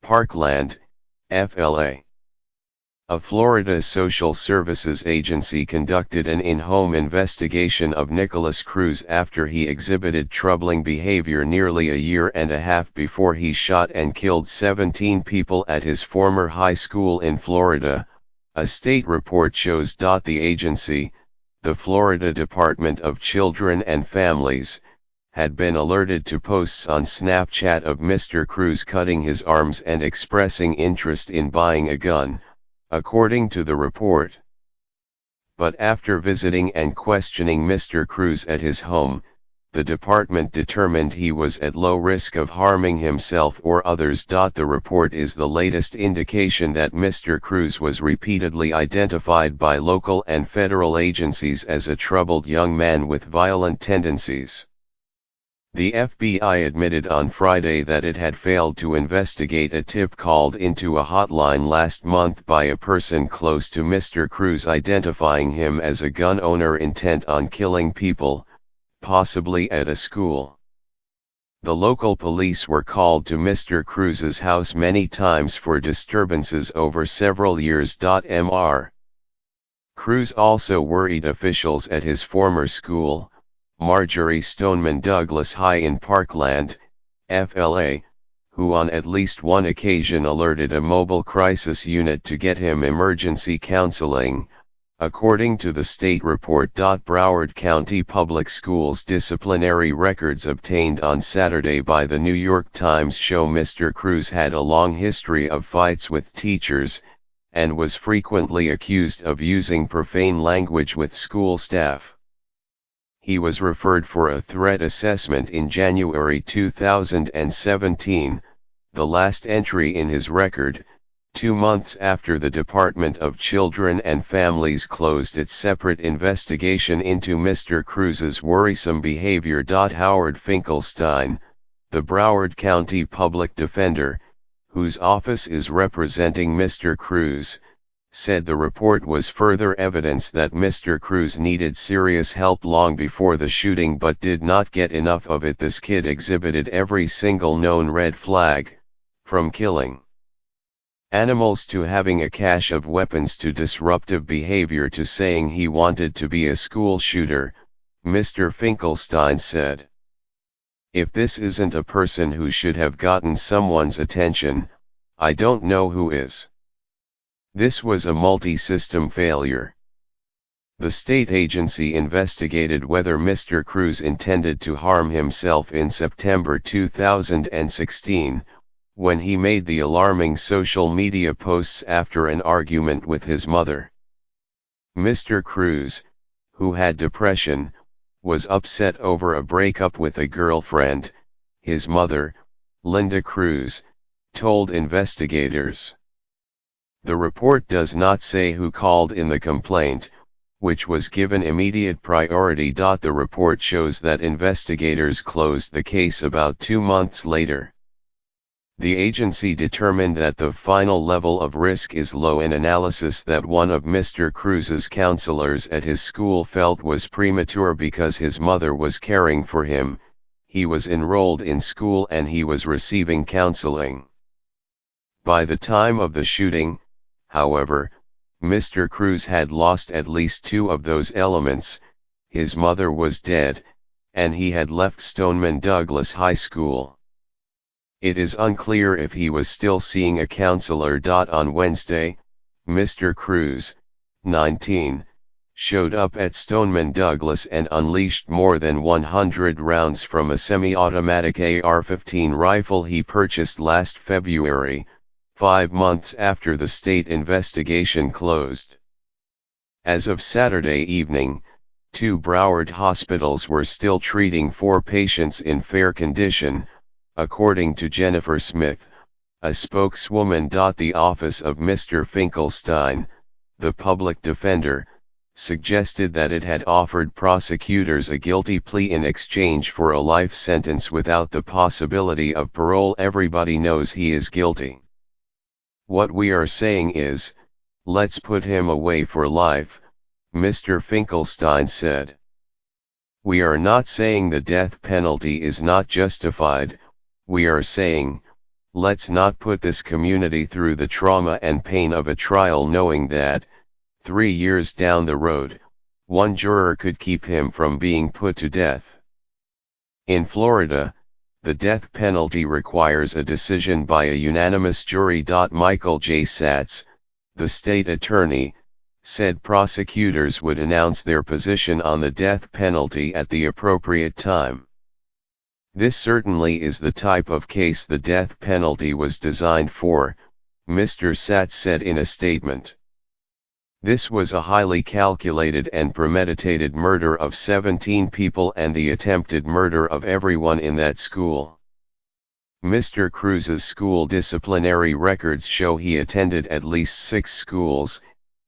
Parkland, FLA. A Florida social services agency conducted an in-home investigation of Nikolas Cruz after he exhibited troubling behavior nearly a year and a half before he shot and killed 17 people at his former high school in Florida, a state report shows. The agency, the Florida Department of Children and Families, had been alerted to posts on Snapchat of Mr. Cruz cutting his arms and expressing interest in buying a gun, according to the report. But after visiting and questioning Mr. Cruz at his home, the department determined he was at low risk of harming himself or others. The report is the latest indication that Mr. Cruz was repeatedly identified by local and federal agencies as a troubled young man with violent tendencies. The FBI admitted on Friday that it had failed to investigate a tip called into a hotline last month by a person close to Mr. Cruz identifying him as a gun owner intent on killing people, possibly at a school. The local police were called to Mr. Cruz's house many times for disturbances over several years. Mr. Cruz also worried officials at his former school, Marjorie Stoneman Douglas High in Parkland, FLA, who on at least one occasion alerted a mobile crisis unit to get him emergency counseling, according to the state report. Broward County Public Schools disciplinary records obtained on Saturday by the New York Times show Mr. Cruz had a long history of fights with teachers, and was frequently accused of using profane language with school staff. He was referred for a threat assessment in January 2017, the last entry in his record, 2 months after the Department of Children and Families closed its separate investigation into Mr. Cruz's worrisome behavior. Howard Finkelstein, the Broward County Public Defender, whose office is representing Mr. Cruz, said the report was further evidence that Mr. Cruz needed serious help long before the shooting but did not get enough of it. This kid exhibited every single known red flag, from killing animals to having a cache of weapons to disruptive behavior to saying he wanted to be a school shooter, Mr. Finkelstein said. If this isn't a person who should have gotten someone's attention, I don't know who is. This was a multi-system failure. The state agency investigated whether Mr. Cruz intended to harm himself in September 2016, when he made the alarming social media posts after an argument with his mother. Mr. Cruz, who had depression, was upset over a breakup with a girlfriend, his mother, Linda Cruz, told investigators. The report does not say who called in the complaint, which was given immediate priority. The report shows that investigators closed the case about 2 months later. The agency determined that the final level of risk is low. An analysis that one of Mr. Cruz's counselors at his school felt was premature because his mother was caring for him, he was enrolled in school and he was receiving counseling. By the time of the shooting, however, Mr. Cruz had lost at least 2 of those elements. His mother was dead, and he had left Stoneman Douglas High School. It is unclear if he was still seeing a counselor. On Wednesday, Mr. Cruz, 19, showed up at Stoneman Douglas and unleashed more than 100 rounds from a semi-automatic AR-15 rifle he purchased last February, 5 months after the state investigation closed. As of Saturday evening, 2 Broward hospitals were still treating 4 patients in fair condition, according to Jennifer Smith, a spokeswoman. The office of Mr. Finkelstein, the public defender, suggested that it had offered prosecutors a guilty plea in exchange for a life sentence without the possibility of parole. Everybody knows he is guilty. What we are saying is, let's put him away for life, Mr. Finkelstein said. We are not saying the death penalty is not justified, we are saying, Let's not put this community through the trauma and pain of a trial, knowing that, 3 years down the road, one juror could keep him from being put to death. In Florida, the death penalty requires a decision by a unanimous jury. Michael J. Satz, the state attorney, said prosecutors would announce their position on the death penalty at the appropriate time. This certainly is the type of case the death penalty was designed for, Mr. Satz said in a statement. This was a highly calculated and premeditated murder of 17 people and the attempted murder of everyone in that school. Mr. Cruz's school disciplinary records show he attended at least 6 schools,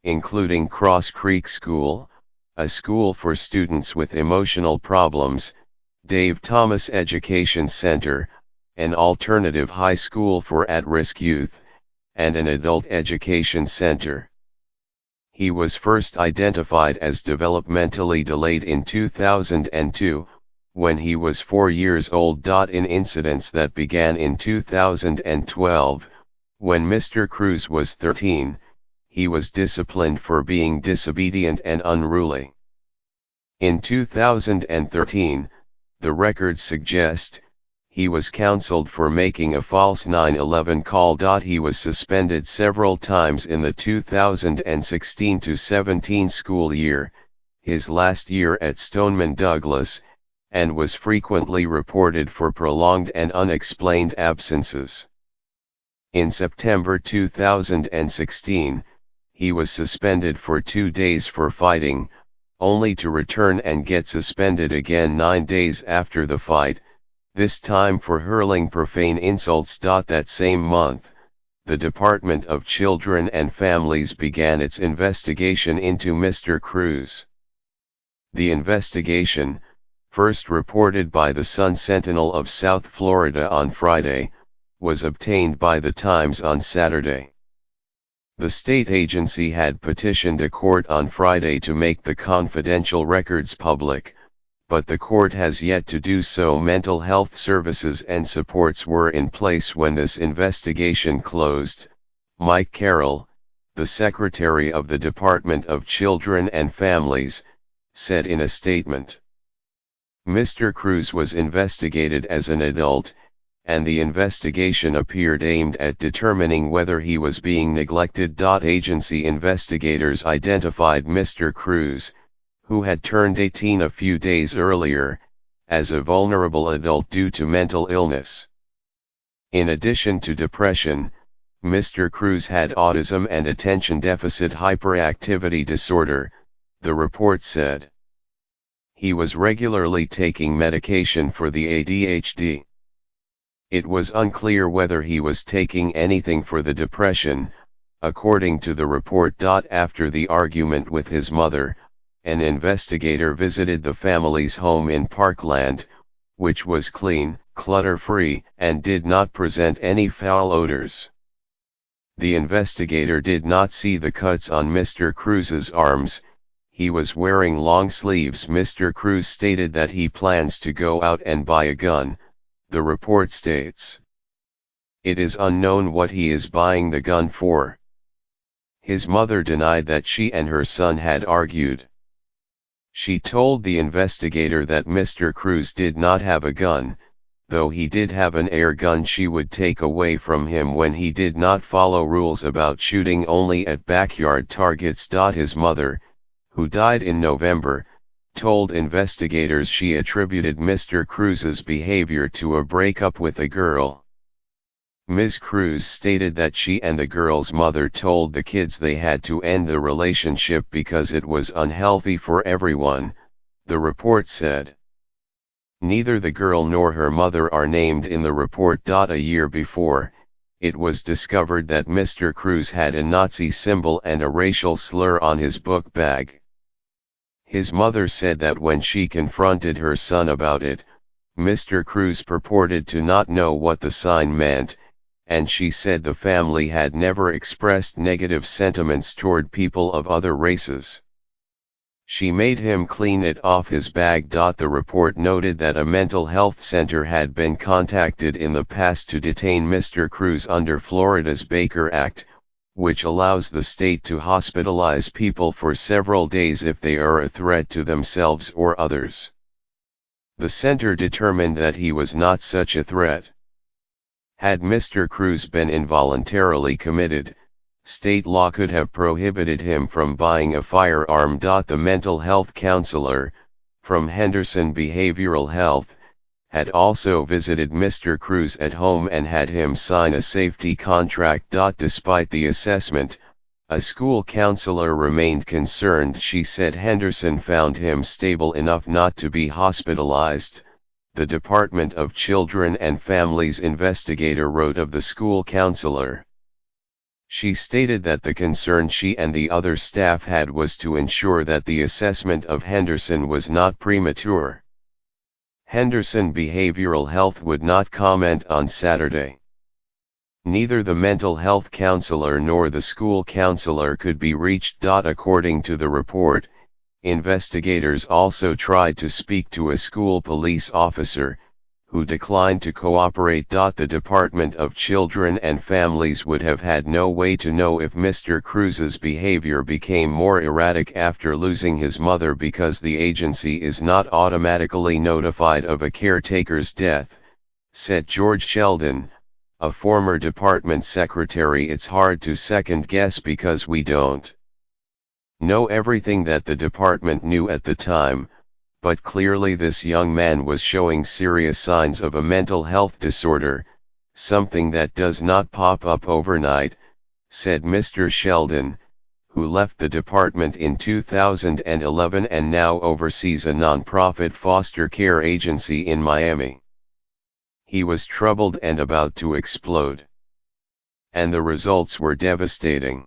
including Cross Creek School, a school for students with emotional problems, Dave Thomas Education Center, an alternative high school for at-risk youth, and an adult education center. He was first identified as developmentally delayed in 2002, when he was 4 years old. In incidents that began in 2012, when Mr. Cruz was 13, he was disciplined for being disobedient and unruly. In 2013, the records suggest, he was counseled for making a false 9/11 call. He was suspended several times in the 2016-17 school year, his last year at Stoneman Douglas, and was frequently reported for prolonged and unexplained absences. In September 2016, he was suspended for 2 days for fighting, only to return and get suspended again 9 days after the fight, this time for hurling profane insults. That same month, the Department of Children and Families began its investigation into Mr. Cruz. The investigation, first reported by the Sun-Sentinel of South Florida on Friday, was obtained by the Times on Saturday. The state agency had petitioned a court on Friday to make the confidential records public, but the court has yet to do so. Mental health services and supports were in place when this investigation closed, Mike Carroll, the Secretary of the Department of Children and Families, said in a statement. Mr. Cruz was investigated as an adult, and the investigation appeared aimed at determining whether he was being neglected. Agency investigators identified Mr. Cruz, who had turned 18 a few days earlier, as a vulnerable adult due to mental illness. In addition to depression, Mr. Cruz had autism and attention deficit hyperactivity disorder, the report said. He was regularly taking medication for the ADHD. It was unclear whether he was taking anything for the depression, according to the report. After the argument with his mother, an investigator visited the family's home in Parkland, which was clean, clutter-free, and did not present any foul odors. The investigator did not see the cuts on Mr. Cruz's arms. He was wearing long sleeves. Mr. Cruz stated that he plans to go out and buy a gun, the report states. It is unknown what he is buying the gun for. His mother denied that she and her son had argued. She told the investigator that Mr. Cruz did not have a gun, though he did have an air gun she would take away from him when he did not follow rules about shooting only at backyard targets. His mother, who died in November, told investigators she attributed Mr. Cruz's behavior to a breakup with a girl. Ms. Cruz stated that she and the girl's mother told the kids they had to end the relationship because it was unhealthy for everyone, the report said. Neither the girl nor her mother are named in the report. A year before, it was discovered that Mr. Cruz had a Nazi symbol and a racial slur on his book bag. His mother said that when she confronted her son about it, Mr. Cruz purported to not know what the sign meant, and she said the family had never expressed negative sentiments toward people of other races. She made him clean it off his bag. The report noted that a mental health center had been contacted in the past to detain Mr. Cruz under Florida's Baker Act, which allows the state to hospitalize people for several days if they are a threat to themselves or others. The center determined that he was not such a threat. Had Mr. Cruz been involuntarily committed, state law could have prohibited him from buying a firearm. The mental health counselor, from Henderson Behavioral Health, had also visited Mr. Cruz at home and had him sign a safety contract. Despite the assessment, a school counselor remained concerned. She said Henderson found him stable enough not to be hospitalized. The Department of Children and Families investigator wrote of the school counselor. She stated that the concern she and the other staff had was to ensure that the assessment of Henderson was not premature. Henderson Behavioral Health would not comment on Saturday. Neither the mental health counselor nor the school counselor could be reached. According to the report, investigators also tried to speak to a school police officer, who declined to cooperate. The Department of Children and Families would have had no way to know if Mr. Cruz's behavior became more erratic after losing his mother because the agency is not automatically notified of a caretaker's death, said George Sheldon, a former department secretary. It's hard to second guess because we don't know everything that the department knew at the time, but clearly this young man was showing serious signs of a mental health disorder, something that does not pop up overnight, said Mr. Sheldon, who left the department in 2011 and now oversees a nonprofit foster care agency in Miami. He was troubled and about to explode. And the results were devastating.